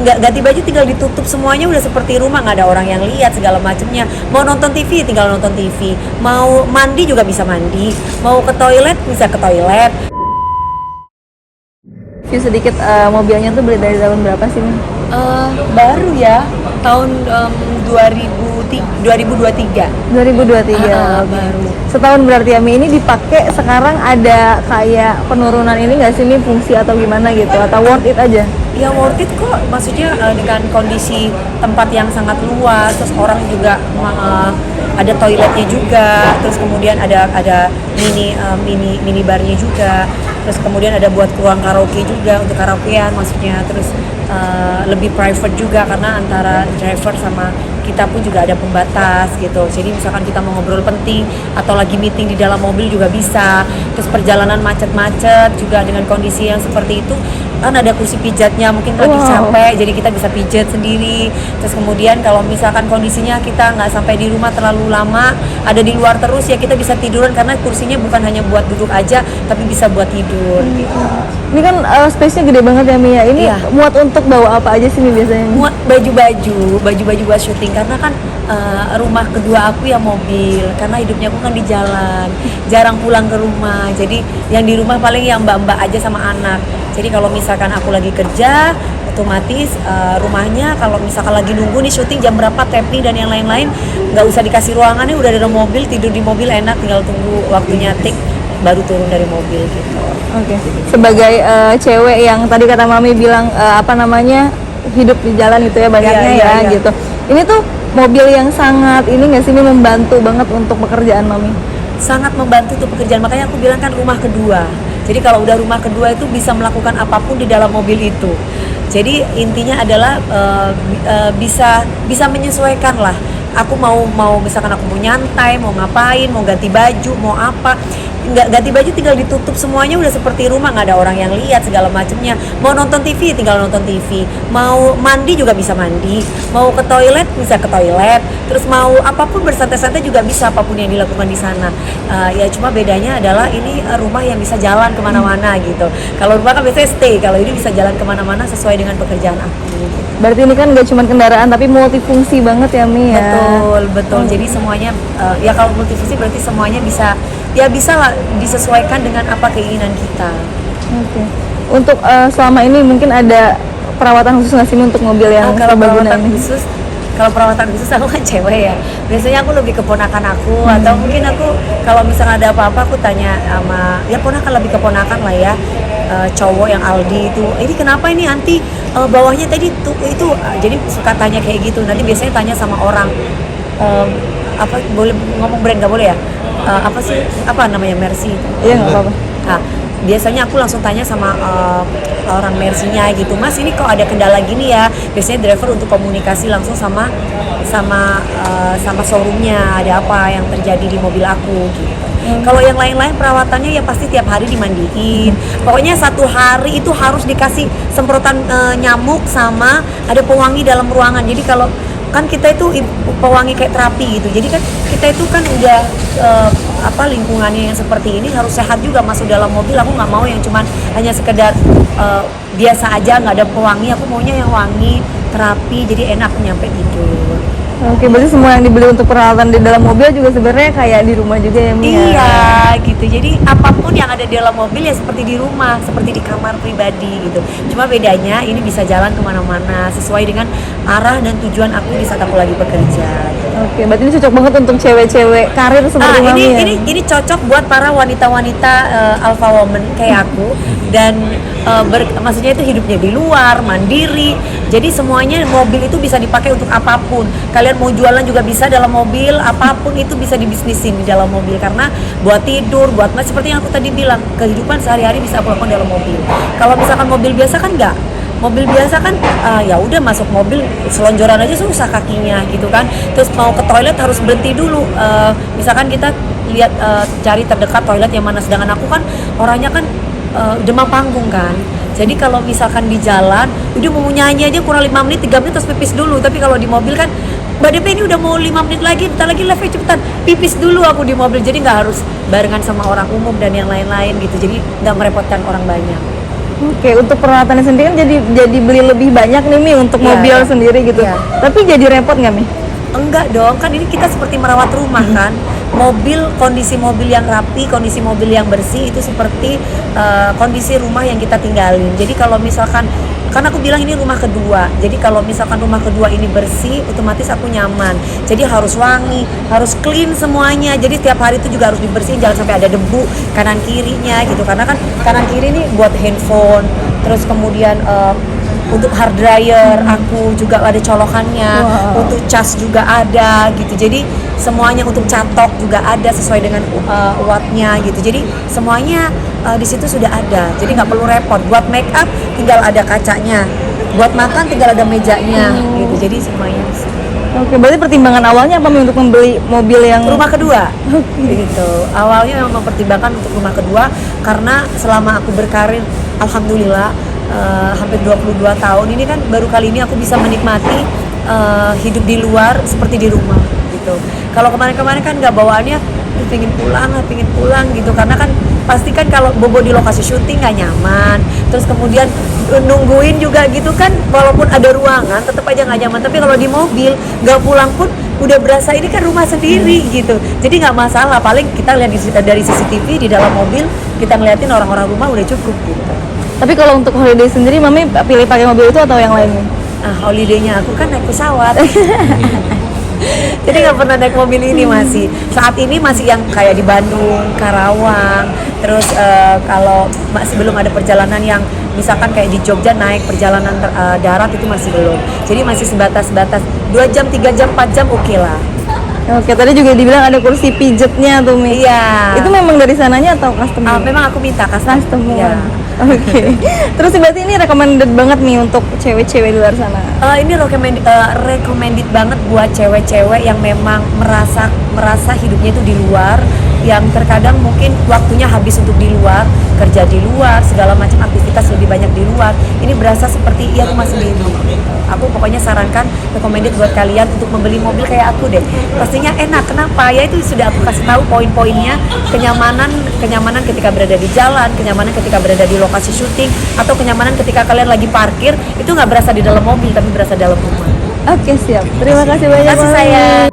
nggak ganti baju tinggal ditutup semuanya udah seperti rumah, nggak ada orang yang lihat segala macamnya. Mau nonton TV tinggal nonton TV, mau mandi juga bisa mandi, mau ke toilet bisa ke toilet. View sedikit, mobilnya tuh beli dari tahun berapa sih nih? Baru ya tahun 2023. 2023. Baru. Setahun berarti ya Mi, ini dipakai sekarang ada kayak penurunan ini nggak sih Mi, fungsi atau gimana gitu, atau worth it aja? Ya worth it kok, maksudnya dengan kondisi tempat yang sangat luas, terus orang juga ada toiletnya juga, terus kemudian ada mini barnya juga, terus kemudian ada buat ruang karaoke juga untuk karaokean maksudnya, terus lebih private juga karena antara driver sama kita pun juga ada pembatas gitu. Jadi misalkan kita mau ngobrol penting atau lagi meeting di dalam mobil juga bisa. Terus perjalanan macet-macet juga dengan kondisi yang seperti itu kan ada kursi pijatnya, mungkin lagi capek jadi kita bisa pijat sendiri. Terus kemudian kalau misalkan kondisinya kita nggak sampai di rumah terlalu lama, ada di luar terus, ya kita bisa tiduran karena kursinya bukan hanya buat duduk aja tapi bisa buat tidur gitu. Ini kan space-nya gede banget ya Mi ya. Ini muat untuk bawa apa aja sih Mi biasanya? Muat baju-baju buat syuting karena kan rumah kedua aku ya mobil, karena hidupnya aku kan di jalan, jarang pulang ke rumah. Jadi yang di rumah paling yang mbak-mbak aja sama anak. Jadi kalau misalkan aku lagi kerja, otomatis rumahnya kalau misalkan lagi nunggu nih syuting jam berapa, taping dan yang lain-lain, nggak usah dikasih ruangannya, udah ada mobil, tidur di mobil enak, tinggal tunggu waktunya take baru turun dari mobil gitu. Oke. Sebagai cewek yang tadi kata Mami bilang hidup di jalan gitu ya banyaknya Iya. gitu. Ini tuh mobil yang sangat ini nggak sih, ini membantu banget untuk pekerjaan Mami? Sangat membantu untuk pekerjaan, makanya aku bilang kan rumah kedua. Jadi kalau udah rumah kedua itu bisa melakukan apapun di dalam mobil itu. Jadi intinya adalah bisa menyesuaikan lah. Aku mau misalkan aku mau nyantai, mau ngapain, mau ganti baju, mau apa, nggak ganti baju tinggal ditutup semuanya udah seperti rumah, nggak ada orang yang lihat segala macamnya. Mau nonton TV tinggal nonton TV, mau mandi juga bisa mandi, mau ke toilet bisa ke toilet, terus mau apapun bersantai-santai juga bisa, apapun yang dilakukan di sana. Ya cuma bedanya adalah ini rumah yang bisa jalan kemana-mana gitu. Kalau rumah kan biasanya stay, kalau ini bisa jalan kemana-mana sesuai dengan pekerjaan aku gitu. Berarti ini kan gak cuma kendaraan tapi multifungsi banget ya Mi ya? Betul. Jadi semuanya ya kalau multifungsi berarti semuanya bisa lah disesuaikan dengan apa keinginan kita. Oke. Untuk selama ini mungkin ada perawatan khusus nggak sih untuk mobil yang kalau perawatan ini? Kalau perawatan khusus aku kan cewek ya. Biasanya aku lebih ke ponakan aku atau mungkin aku kalau misalnya ada apa-apa aku tanya sama ya ponakan, lebih ke ponakan lah ya. Cowok yang Aldi itu, ini kenapa ini anti bawahnya tadi tuh itu, jadi suka tanya kayak gitu. Nanti biasanya tanya sama orang apa, boleh ngomong brand nggak boleh ya, apa namanya, Mercy. Iya nggak apa-apa. Nah, biasanya aku langsung tanya sama orang Mercy-nya gitu, Mas ini kok ada kendala gini ya. Biasanya driver untuk komunikasi langsung sama showroomnya, ada apa yang terjadi di mobil aku gitu. Kalau yang lain-lain perawatannya ya pasti tiap hari dimandiin. Pokoknya satu hari itu harus dikasih semprotan nyamuk sama ada pewangi dalam ruangan. Jadi kalau kan kita itu pewangi kayak terapi gitu. Jadi kan kita itu kan udah lingkungannya yang seperti ini harus sehat juga masuk dalam mobil. Aku nggak mau yang cuman hanya sekedar biasa aja nggak ada pewangi. Aku maunya yang wangi, terapi, jadi enak nyampe tidur. Oke, berarti semua yang dibeli untuk peralatan di dalam mobil juga sebenarnya kayak di rumah juga ya Mi? Iya gitu, jadi apapun yang ada di dalam mobil ya seperti di rumah, seperti di kamar pribadi gitu. Cuma bedanya ini bisa jalan kemana-mana sesuai dengan arah dan tujuan aku di saat aku lagi bekerja gitu. Oke, berarti ini cocok banget untuk cewek-cewek karir seperti Mami ya? Ini cocok buat para wanita-wanita alpha woman kayak aku dan maksudnya itu hidupnya di luar, mandiri. Jadi semuanya mobil itu bisa dipakai untuk apapun. Kalian mau jualan juga bisa dalam mobil, apapun itu bisa dibisnisin di dalam mobil karena buat tidur, buat seperti yang aku tadi bilang, kehidupan sehari-hari bisa aku lakukan dalam mobil. Kalau misalkan mobil biasa kan enggak. Mobil biasa kan ya udah masuk mobil selonjoran aja susah kakinya gitu kan. Terus mau ke toilet harus berhenti dulu. Misalkan kita lihat cari terdekat toilet yang mana, sedangkan aku kan orangnya kan demam panggung kan. Jadi kalau misalkan di jalan, udah mau nyanyi aja kurang 5 menit, 3 menit terus pipis dulu. Tapi kalau di mobil kan, Mbak Depe ini udah mau 5 menit lagi, bentar lagi live cepetan, pipis dulu aku di mobil. Jadi nggak harus barengan sama orang umum dan yang lain-lain gitu. Jadi nggak merepotkan orang banyak. Oke, untuk peralatannya sendiri kan jadi beli lebih banyak nih Mi untuk Iya, mobil iya. sendiri gitu. Iya. Tapi jadi repot nggak Mi? Enggak dong, kan ini kita seperti merawat rumah kan. Mobil, kondisi mobil yang rapi, kondisi mobil yang bersih itu seperti kondisi rumah yang kita tinggalin. Jadi kalau misalkan, kan aku bilang ini rumah kedua. Jadi kalau misalkan rumah kedua ini bersih, otomatis aku nyaman. Jadi harus wangi, harus clean semuanya. Jadi tiap hari itu juga harus dibersihin, jangan sampai ada debu kanan kirinya gitu. Karena kan kanan kiri ini buat handphone, terus kemudian untuk hard dryer aku juga ada colokannya, Wow. untuk cas juga ada gitu. Jadi semuanya untuk catok juga ada sesuai dengan wattnya gitu. Jadi semuanya di situ sudah ada. Jadi nggak perlu repot. Buat make up tinggal ada kacanya. Buat makan tinggal ada mejanya gitu. Jadi semuanya. Oke, berarti pertimbangan awalnya apa Mi untuk membeli mobil yang Rumah kedua gitu. Awalnya memang mempertimbangkan untuk rumah kedua karena selama aku berkarir, alhamdulillah hampir 22 tahun ini kan baru kali ini aku bisa menikmati hidup di luar seperti di rumah gitu. Kalau kemarin-kemarin kan nggak bawaannya pingin pulang gitu, karena kan pasti kan kalau bobo di lokasi syuting nggak nyaman, terus kemudian nungguin juga gitu kan, walaupun ada ruangan tetap aja nggak nyaman. Tapi kalau di mobil nggak pulang pun udah berasa ini kan rumah sendiri gitu, jadi nggak masalah. Paling kita lihat dari CCTV di dalam mobil, kita ngeliatin orang-orang rumah udah cukup gitu. Tapi kalau untuk holiday sendiri Mami pilih pakai mobil itu atau yang lain Mi? Holidaynya aku kan naik pesawat. Jadi nggak pernah naik mobil ini masih. Saat ini masih yang kayak di Bandung, Karawang. Terus kalau masih belum ada perjalanan yang misalkan kayak di Jogja naik perjalanan darat itu masih belum. Jadi masih sebatas-batas 2 jam, 3 jam, 4 jam oke lah. Oke, tadi juga dibilang ada kursi pijetnya tuh Mi. Iya. Itu memang dari sananya atau custom? Memang aku minta custom. Iya. Oke. Terus berarti ini recommended banget nih untuk cewek-cewek di luar sana. Ini recommended banget buat cewek-cewek yang memang merasa hidupnya itu di luar, yang terkadang mungkin waktunya habis untuk di luar, kerja di luar, segala macam aktivitas lebih banyak di luar. Ini berasa seperti ya rumah sendiri. Aku pokoknya sarankan recommended buat kalian untuk membeli mobil kayak aku deh. Pastinya enak. Kenapa? Ya itu sudah aku kasih tahu poin-poinnya. Kenyamanan ketika berada di jalan, kenyamanan ketika berada di lokasi syuting, atau kenyamanan ketika kalian lagi parkir, itu nggak berasa di dalam mobil tapi berasa dalam rumah. Oke, siap. Terima kasih banyak. Terima kasih Mami. sayang.